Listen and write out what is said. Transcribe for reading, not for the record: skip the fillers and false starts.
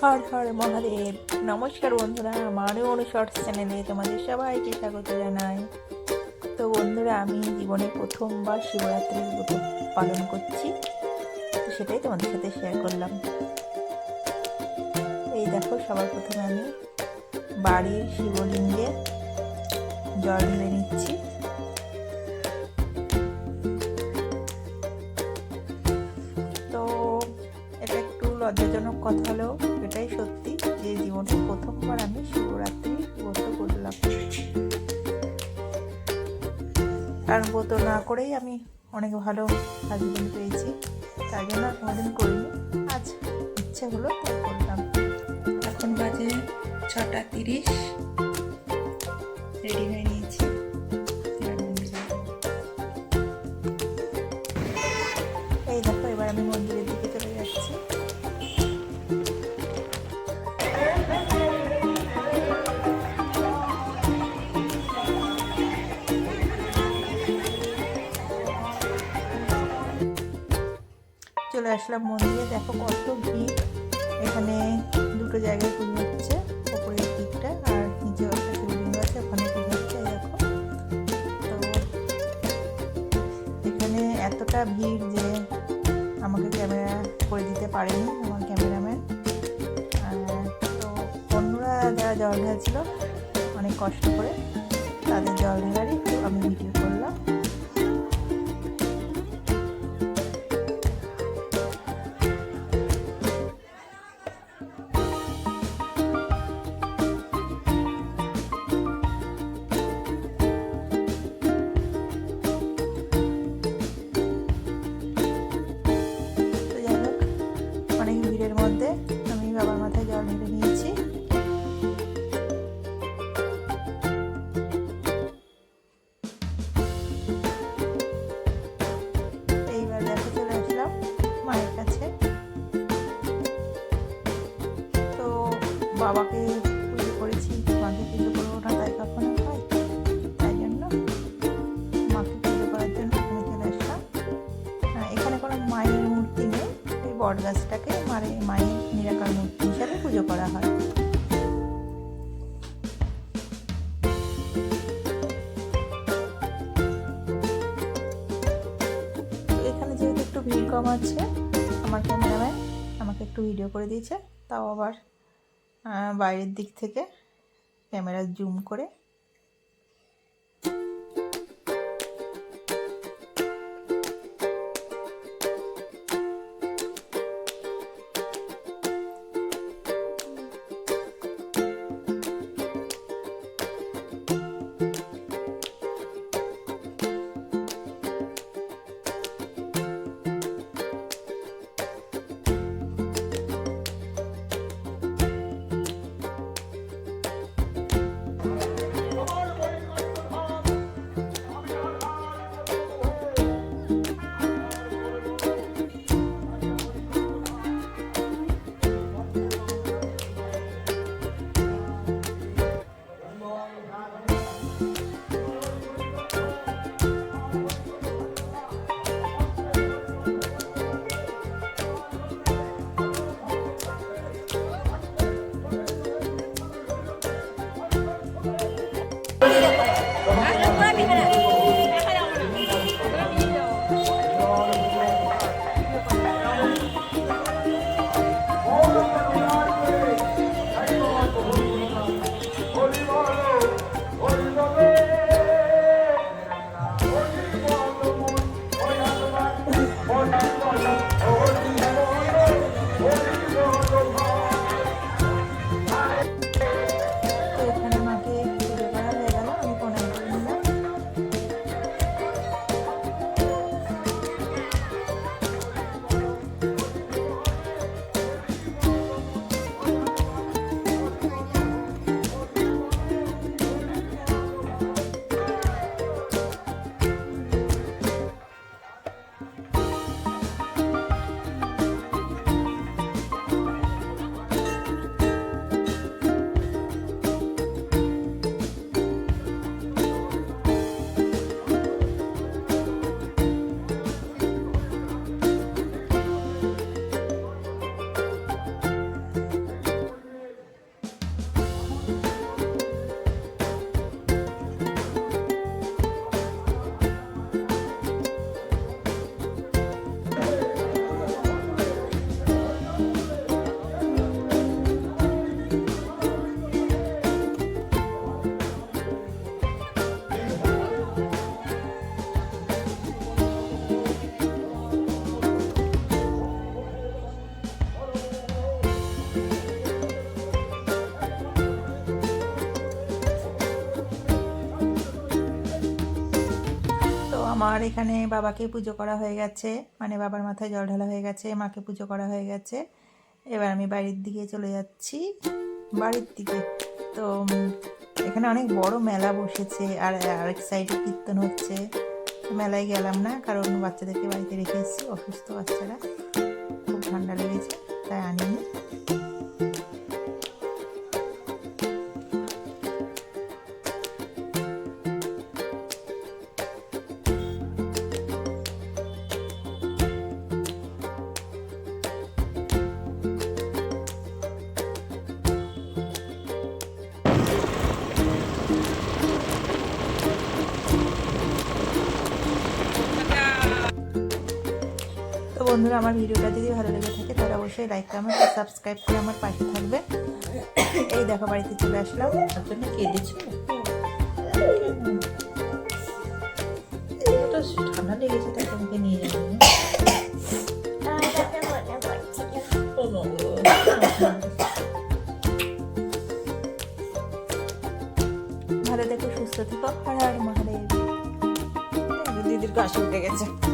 হর হর মহাদেব। নমস্কার বন্ধুরা, আমারও অনুশর্টস চ্যানেলে তোমাদের সবাইকে স্বাগত জানাই। তো বন্ধুরা, আমি জীবনে প্রথমবার শিবরাত্রির ব্রত পালন করছি, তো সেটাই তোমাদের সাথে শেয়ার করলাম। এই দেখো, সবার প্রথমে আমি বাড়ির শিবলিঙ্গে জল ঢেলে নিচ্ছি। তো এটা একটু লজ্জাজনক কথা হলেও এটাই সত্যি যে জীবনে প্রথমবার আমি শিবরাত্রি ব্রত করলাম। কারণ ব্রত না করেই আমি অনেক ভালো হাজবেন্ড পেয়েছি, তাই জন্য কোনোদিন করিনি, আজ ইচ্ছে হলো তাই করলাম। এখন বাজে 6:30, রেডি হয়ে নিয়েছি। এই দেখো, এবার আমি মন্দিরের দিকে চলে যাচ্ছি। চলে আসলাম মন্দিরে, দেখো কত ভিড়। এখানে দুটো জায়গায় পুজো হচ্ছে, ওপরের দিকটা আর নিচেও একটা শিবলিঙ্গ আছে, ওখানে পুজো হচ্ছে। দেখো, তো এখানে এতটা ভিড় যে আমাকে ক্যামেরা করে দিতে পারেনি আমার ক্যামেরাম্যান। তো অন্যরা যারা জল ঢালছিল অনেক কষ্ট করে, তাদের জল ঢালারই আমি ভিডিও করলাম। অনেক ভিড়ের মধ্যে আমি বাবার মাথায় জল ঢেলে নিয়েছি। এইবার দেখো, চলে আসলাম মায়ের কাছে। তো বাবাকে পুজো করেছি, মাকে পুজো করবো না তাই কখনো হয়, তাই জন্য মাকে পুজো করার জন্য এখানে চলে আসলাম। এখানে কোনো মায়ের মূর্তি নেই, এই বট গাছটাকে মায়ের নিরাকার মূর্তি হিসাবে পুজো করা হয়। এখানে যেহেতু একটু ভিড় কম আছে, আমার ক্যামেরাম্যান আমাকে একটু ভিডিও করে দিয়েছে, তাও আবার বাইরের দিক থেকে ক্যামেরা জুম করে। আর এখানে বাবাকে পুজো করা হয়ে গেছে, মানে বাবার মাথায় জল ঢালা হয়ে গেছে, মাকে পুজো করা হয়ে গেছে। এবার আমি বাড়ির দিকে চলে যাচ্ছি, বাড়ির দিকে। তো এখানে অনেক বড় মেলা বসেছে, আর আরেক সাইডে কীর্তন হচ্ছে। মেলায় গেলাম না, কারণ বাচ্চাদেরকে বাড়িতে রেখে এসেছি, অসুস্থ বাচ্চারা, খুব ঠান্ডা লেগেছে তাই আনিনি। তো বন্ধুরা, আমার ভিডিওটা যদি ভালো লেগে থাকে তাহলে অবশ্যই লাইক কমেন্ট আর সাবস্ক্রাইব করে আমার পাশে থাকবে। এই দেখো বাড়িতে চলে আসলাম। তার জন্য কেঁদেছো? ঠান্ডা লেগেছে তাই তোমাকে নিয়ে যাবো।